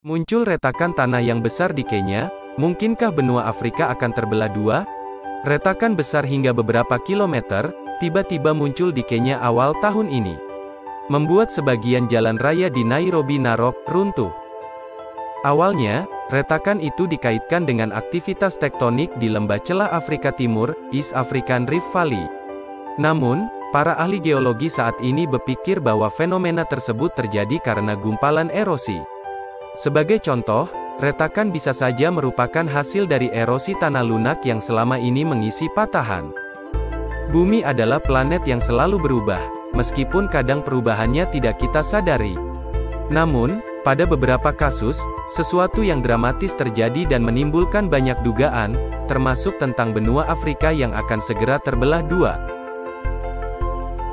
Muncul retakan tanah yang besar di Kenya, mungkinkah benua Afrika akan terbelah dua? Retakan besar hingga beberapa kilometer, tiba-tiba muncul di Kenya awal tahun ini. Membuat sebagian jalan raya di Nairobi Narok, runtuh. Awalnya, retakan itu dikaitkan dengan aktivitas tektonik di lembah celah Afrika Timur, East African Rift Valley. Namun, para ahli geologi saat ini berpikir bahwa fenomena tersebut terjadi karena gumpalan erosi. Sebagai contoh, retakan bisa saja merupakan hasil dari erosi tanah lunak yang selama ini mengisi patahan. Bumi adalah planet yang selalu berubah, meskipun kadang perubahannya tidak kita sadari. Namun, pada beberapa kasus, sesuatu yang dramatis terjadi dan menimbulkan banyak dugaan, termasuk tentang benua Afrika yang akan segera terbelah dua.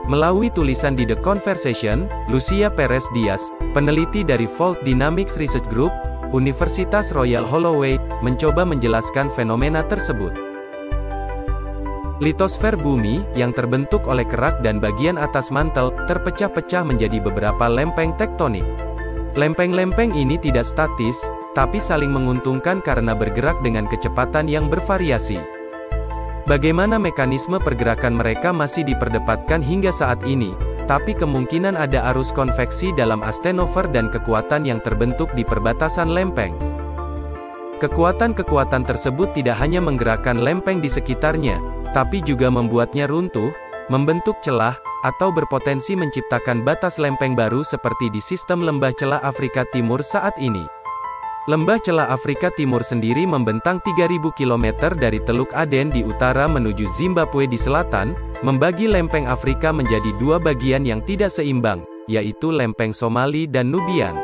Melalui tulisan di The Conversation, Lucia Perez Diaz, peneliti dari Fault Dynamics Research Group, Universitas Royal Holloway, mencoba menjelaskan fenomena tersebut. Litosfer bumi, yang terbentuk oleh kerak dan bagian atas mantel, terpecah-pecah menjadi beberapa lempeng tektonik. Lempeng-lempeng ini tidak statis, tapi saling menguntungkan karena bergerak dengan kecepatan yang bervariasi. Bagaimana mekanisme pergerakan mereka masih diperdebatkan hingga saat ini, tapi kemungkinan ada arus konveksi dalam Asthenover dan kekuatan yang terbentuk di perbatasan lempeng. Kekuatan-kekuatan tersebut tidak hanya menggerakkan lempeng di sekitarnya, tapi juga membuatnya runtuh, membentuk celah, atau berpotensi menciptakan batas lempeng baru seperti di sistem lembah celah Afrika Timur saat ini. Lembah celah Afrika Timur sendiri membentang 3.000 km dari Teluk Aden di utara menuju Zimbabwe di selatan, membagi lempeng Afrika menjadi dua bagian yang tidak seimbang, yaitu lempeng Somali dan Nubian.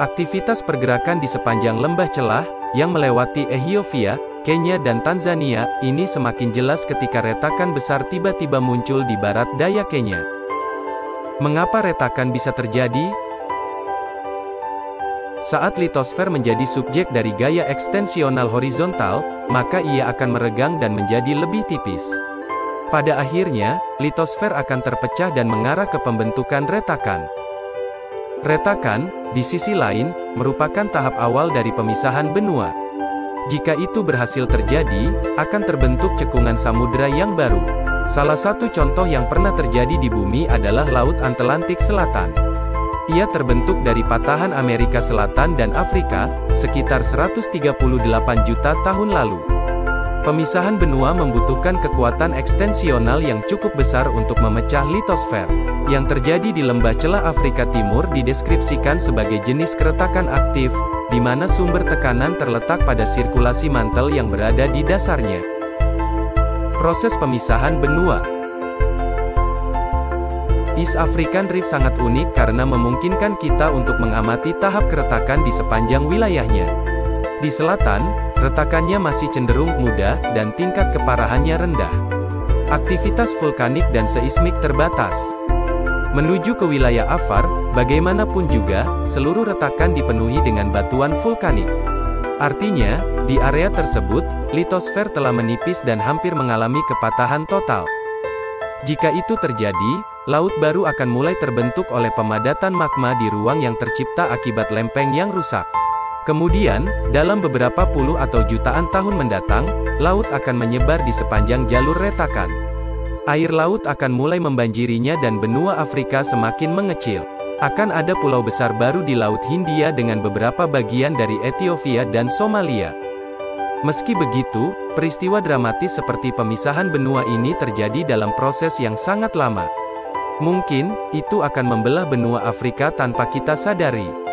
Aktivitas pergerakan di sepanjang lembah celah, yang melewati Ethiopia, Kenya dan Tanzania, ini semakin jelas ketika retakan besar tiba-tiba muncul di barat daya Kenya. Mengapa retakan bisa terjadi? Saat litosfer menjadi subjek dari gaya ekstensional horizontal, maka ia akan meregang dan menjadi lebih tipis. Pada akhirnya, litosfer akan terpecah dan mengarah ke pembentukan retakan. Retakan, di sisi lain, merupakan tahap awal dari pemisahan benua. Jika itu berhasil terjadi, akan terbentuk cekungan samudera yang baru. Salah satu contoh yang pernah terjadi di bumi adalah Laut Atlantik Selatan. Ia terbentuk dari patahan Amerika Selatan dan Afrika, sekitar 138 juta tahun lalu. Pemisahan benua membutuhkan kekuatan ekstensional yang cukup besar untuk memecah litosfer. Yang terjadi di lembah celah Afrika Timur dideskripsikan sebagai jenis keretakan aktif, di mana sumber tekanan terletak pada sirkulasi mantel yang berada di dasarnya. Proses pemisahan benua East African Rift sangat unik karena memungkinkan kita untuk mengamati tahap keretakan di sepanjang wilayahnya. Di selatan, retakannya masih cenderung muda, dan tingkat keparahannya rendah. Aktivitas vulkanik dan seismik terbatas. Menuju ke wilayah Afar, bagaimanapun juga, seluruh retakan dipenuhi dengan batuan vulkanik. Artinya, di area tersebut, litosfer telah menipis dan hampir mengalami kepatahan total. Jika itu terjadi, laut baru akan mulai terbentuk oleh pemadatan magma di ruang yang tercipta akibat lempeng yang rusak. Kemudian, dalam beberapa puluh atau jutaan tahun mendatang, laut akan menyebar di sepanjang jalur retakan. Air laut akan mulai membanjirinya dan benua Afrika semakin mengecil. Akan ada pulau besar baru di Laut Hindia dengan beberapa bagian dari Ethiopia dan Somalia. Meski begitu, peristiwa dramatis seperti pemisahan benua ini terjadi dalam proses yang sangat lama. Mungkin, itu akan membelah benua Afrika tanpa kita sadari.